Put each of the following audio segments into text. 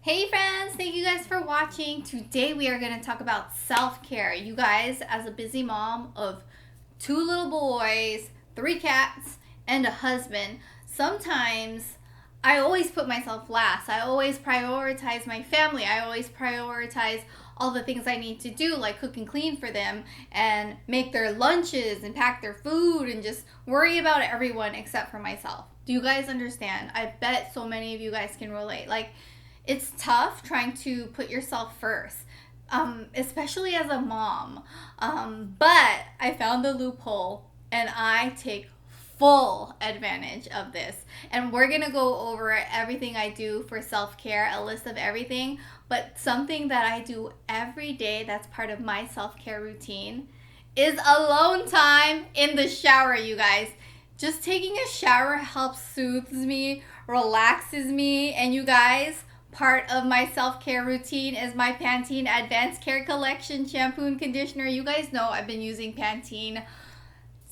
Hey friends, thank you guys for watching. Today we are going to talk about self-care. You guys, as a busy mom of 2 little boys, 3 cats, and a husband, sometimes I always put myself last. I always prioritize my family. I always prioritize all the things I need to do, like cook and clean for them and make their lunches and pack their food and just worry about everyone except for myself. Do you guys understand? I bet so many of you guys can relate. It's tough trying to put yourself first, especially as a mom. But I found the loophole and I take full advantage of this. And we're going to go over everything I do for self-care, a list of everything. But something that I do every day that's part of my self-care routine is alone time in the shower, you guys. Just taking a shower helps soothes me, relaxes me, and you guys, part of my self-care routine is my Pantene Advanced Care Collection shampoo and conditioner. You guys know I've been using Pantene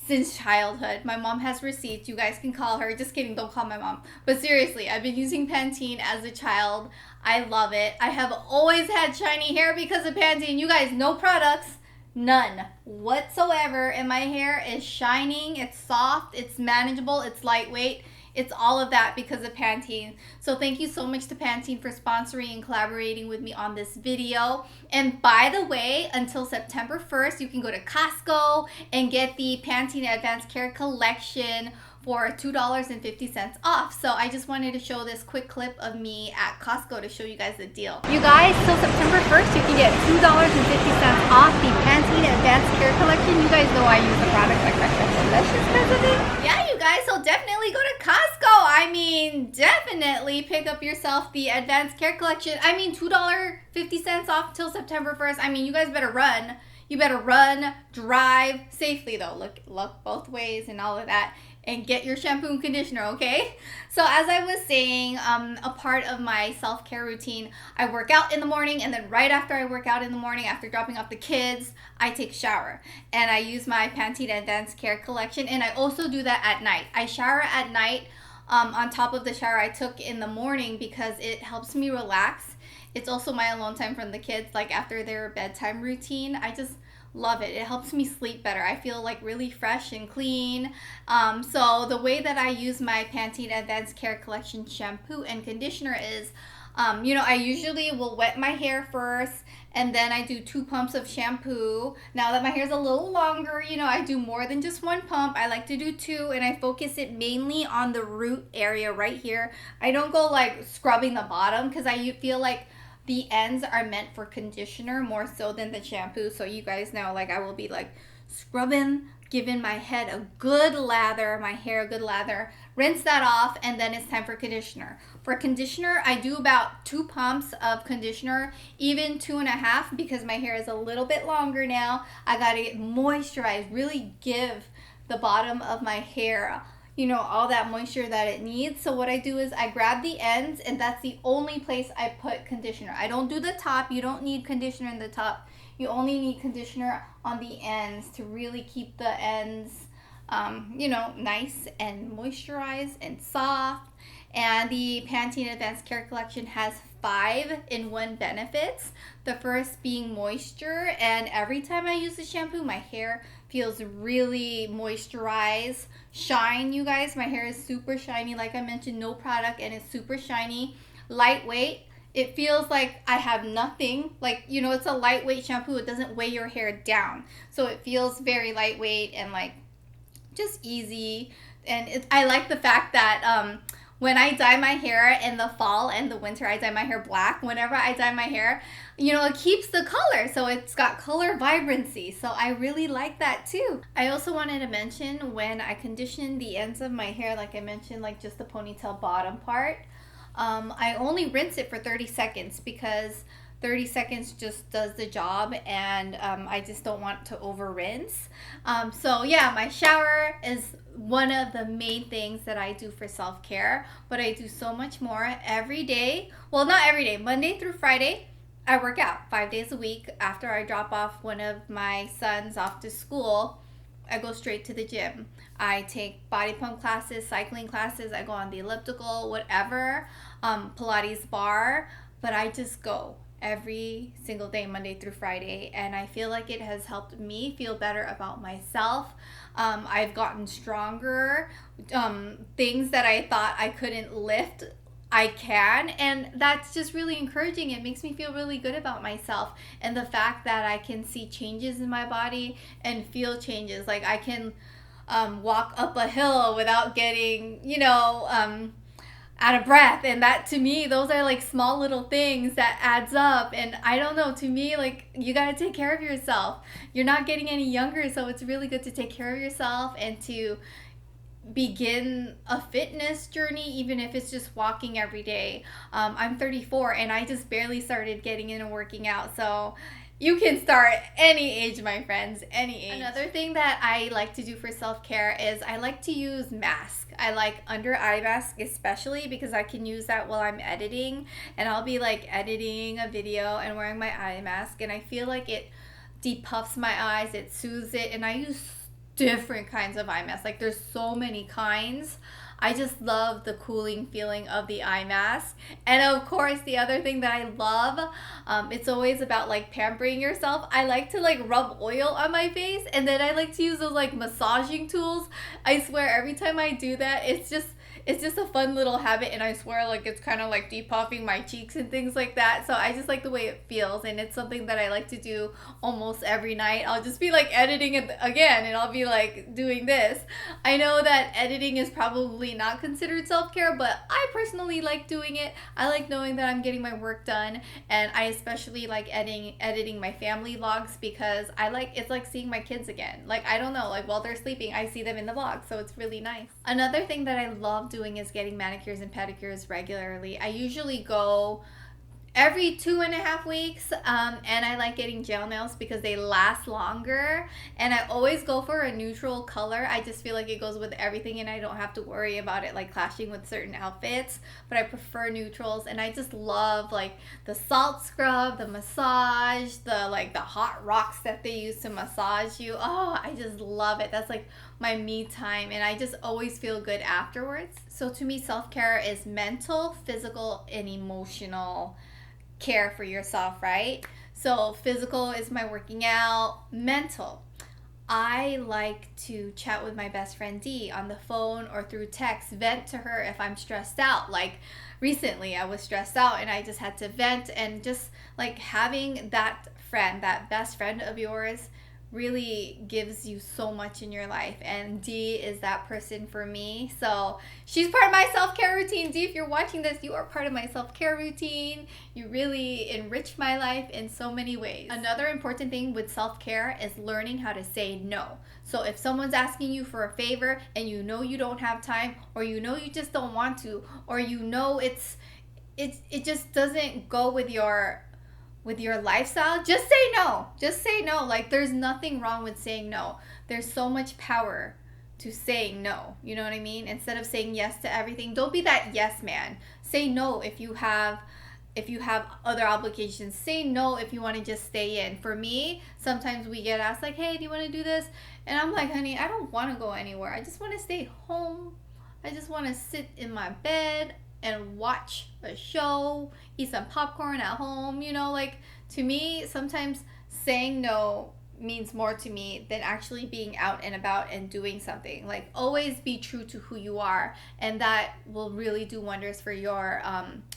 since childhood. My mom has receipts. You guys can call her. Just kidding, don't call my mom. But seriously, I've been using Pantene as a child. I love it. I have always had shiny hair because of Pantene. You guys, no products, none whatsoever. And my hair is shining, it's soft, it's manageable, it's lightweight. It's all of that because of Pantene. So thank you so much to Pantene for sponsoring and collaborating with me on this video. And by the way, until September 1st, you can go to Costco and get the Pantene Advanced Care Collection for $2.50 off. So I just wanted to show this quick clip of me at Costco to show you guys the deal. You guys, till September 1st, you can get $2.50 off the Pantene Advanced Care Collection. You guys know I use the product like delicious because of it. Yeah, you guys, so definitely go to Costco. I mean, definitely pick up yourself the Advanced Care Collection. I mean, $2.50 off till September 1st. I mean, you guys better run. You better run, drive safely though. Look both ways and all of that. And get your shampoo and conditioner, okay? So as I was saying, a part of my self-care routine, I work out in the morning, and then right after I work out in the morning, after dropping off the kids, I take a shower. And I use my Pantene Advanced Care Collection, and I also do that at night. I shower at night on top of the shower I took in the morning because it helps me relax. It's also my alone time from the kids, like after their bedtime routine. I just love it. It helps me sleep better. I feel like really fresh and clean. So the way that I use my Pantene Advanced Care Collection shampoo and conditioner is, I usually will wet my hair first and then I do 2 pumps of shampoo. Now that my hair is a little longer, I do more than just 1 pump. I like to do 2 and I focus it mainly on the root area right here. I don't go like scrubbing the bottom because I feel like the ends are meant for conditioner more so than the shampoo. So you guys know, I will be scrubbing, giving my head a good lather, my hair a good lather, rinse that off, and then it's time for conditioner. For conditioner, I do about 2 pumps of conditioner, even 2.5 because my hair is a little bit longer now. I gotta get moisturized, really give the bottom of my hair all that moisture that it needs. So what I do is I grab the ends, and that's the only place I put conditioner. I don't do the top. You don't need conditioner in the top. You only need conditioner on the ends to really keep the ends, nice and moisturized and soft. And the Pantene Advanced Care Collection has 5-in-1 benefits. The first being moisture, and every time I use the shampoo, my hair feels really moisturized. Shine, you guys, my hair is super shiny. Like I mentioned, no product, and it's super shiny. Lightweight. It feels like I have nothing. It's a lightweight shampoo. It doesn't weigh your hair down. So it feels very lightweight and just easy. And I like the fact that when I dye my hair in the fall and the winter, I dye my hair black. Whenever I dye my hair, it keeps the color. So it's got color vibrancy. So I really like that too. I also wanted to mention when I condition the ends of my hair, like I mentioned, just the ponytail bottom part, I only rinse it for 30 seconds because 30 seconds just does the job, and I just don't want to over rinse. So yeah, my shower is one of the main things that I do for self-care, but I do so much more every day. Well, not every day, Monday through Friday. I work out 5 days a week. After I drop off one of my sons off to school, I go straight to the gym. I take body pump classes, cycling classes. I go on the elliptical, whatever, Pilates, Barre. but I just go every single day, Monday through Friday, and I feel like it has helped me feel better about myself. I've gotten stronger. Things that I thought I couldn't lift, I can, and that's just really encouraging. It makes me feel really good about myself, and the fact that I can see changes in my body and feel changes. Like I can walk up a hill without getting, out of breath, and that, to me, those are like small little things that adds up. And I don't know, to me, like, you got to take care of yourself. You're not getting any younger, so it's really good to take care of yourself and to begin a fitness journey, even if it's just walking every day. I'm 34 and I just barely started getting into working out, so you can start any age, my friends, any age. Another thing that I like to do for self-care is I like to use masks. I like under eye mask, especially because I can use that while I'm editing, and I'll be like editing a video and wearing my eye mask, and I feel like it depuffs my eyes, it soothes it, and I use different kinds of eye masks. Like there's so many kinds. I just love the cooling feeling of the eye mask. And of course, the other thing that I love, it's always about like pampering yourself. I like to like rub oil on my face, and then I like to use those like massaging tools. I swear every time I do that, it's just a fun little habit, and I swear like it's kind of like depuffing my cheeks and things like that. So I just like the way it feels, and it's something that I like to do almost every night. I'll just be like editing it again, and I'll be like doing this. I know that editing is probably not considered self-care, but I personally like doing it. I like knowing that I'm getting my work done, and I especially like editing my family vlogs, because it's like seeing my kids again. Like, I don't know, like while they're sleeping, I see them in the vlog, so it's really nice. Another thing that I love doing is getting manicures and pedicures regularly. I usually go every 2.5 weeks, and I like getting gel nails because they last longer, and I always go for a neutral color. I just feel like it goes with everything, and I don't have to worry about it like clashing with certain outfits, but I prefer neutrals. And I just love like the salt scrub, the massage, the hot rocks that they use to massage you. Oh, I just love it. That's like my me time, and I just always feel good afterwards. So to me, self-care is mental, physical, and emotional care for yourself, right? So physical is my working out. Mental, I like to chat with my best friend Dee on the phone or through text, vent to her if I'm stressed out. Like recently I was stressed out and I just had to vent, and just like having that friend, that best friend of yours, really gives you so much in your life, and Dee is that person for me. So she's part of my self-care routine. Dee, if you're watching this, you are part of my self-care routine. You really enrich my life in so many ways. Another important thing with self-care is learning how to say no. So if someone's asking you for a favor and you know you don't have time, or you know you just don't want to, or you know it just doesn't go with your lifestyle, just say no. Just say no. Like, there's nothing wrong with saying no. There's so much power to saying no. You know what I mean? Instead of saying yes to everything, don't be that yes man. Say no if you have other obligations. Say no if you want to just stay in. For me, sometimes we get asked like, hey, do you want to do this? And I'm like, honey, I don't want to go anywhere. I just want to stay home. I just want to sit in my bed and watch a show, eat some popcorn at home. Like, to me, sometimes saying no means more to me than actually being out and about and doing something. Like, always be true to who you are, and that will really do wonders for your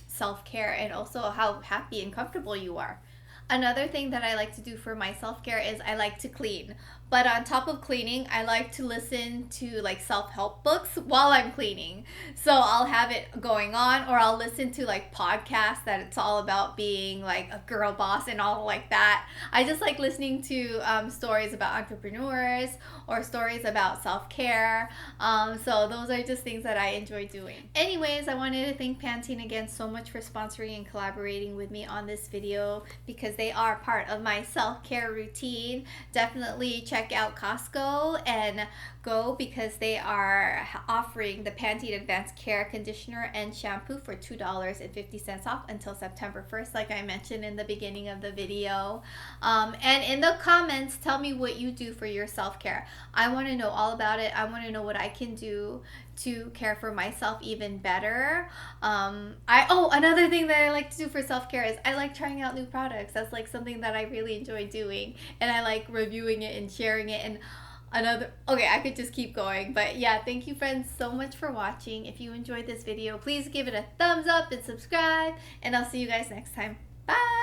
self-care, and also how happy and comfortable you are. Another thing that I like to do for my self-care is I like to clean. But on top of cleaning, I like to listen to like self-help books while I'm cleaning. So I'll have it going on, or I'll listen to like podcasts that it's all about being like a girl boss and all like that. I just like listening to stories about entrepreneurs or stories about self-care. So those are just things that I enjoy doing. Anyways, I wanted to thank Pantene again so much for sponsoring and collaborating with me on this video, because they are part of my self-care routine. Definitely check check out Costco and go because they are offering the Pantene Advanced Care Conditioner and Shampoo for $2.50 off until September 1st, like I mentioned in the beginning of the video. And in the comments, tell me what you do for your self-care. I want to know all about it. I want to know what I can do to care for myself even better. Another thing that I like to do for self-care is I like trying out new products. That's like something that I really enjoy doing, and I like reviewing it and sharing it. And I could just keep going, but yeah, thank you friends so much for watching. If you enjoyed this video, please give it a thumbs up and subscribe, and I'll see you guys next time. Bye.